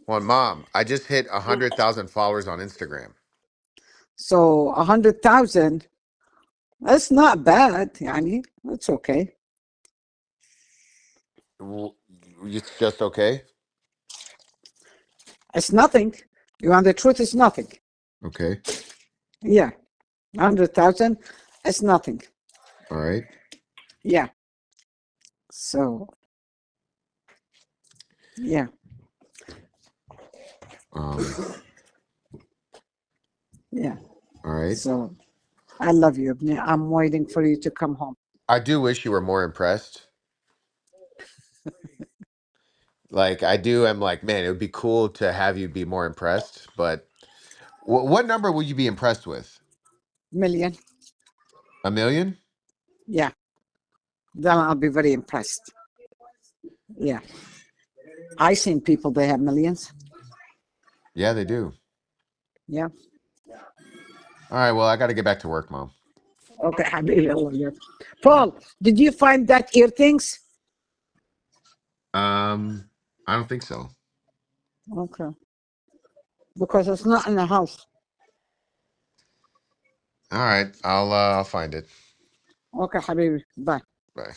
Well, Mom, I just hit 100,000 followers on Instagram. So 100,000, that's not bad. Yani, that's okay. W- It's just okay. It's nothing. You want the truth? It's nothing. Okay. Yeah, 100,000, it's nothing. All right. Yeah. So yeah, Um. yeah. All right. So I love you, Ibni. I'm waiting for you to come home. I do wish you were more impressed. Like I do. I'm like, man, it would be cool to have you be more impressed. But what number would you be impressed with? Million. 1 million? Yeah. Then I'll be very impressed. Yeah. I seen people they have millions. Yeah, they do. Yeah. All right. Well, I got to get back to work, Mom. Okay, Habibi, I love you. Paul, did you find that ear things? Um. I don't think so. Okay. Because it's not in the house. All right. I'll find it. Okay, Habibi. Bye. Bye.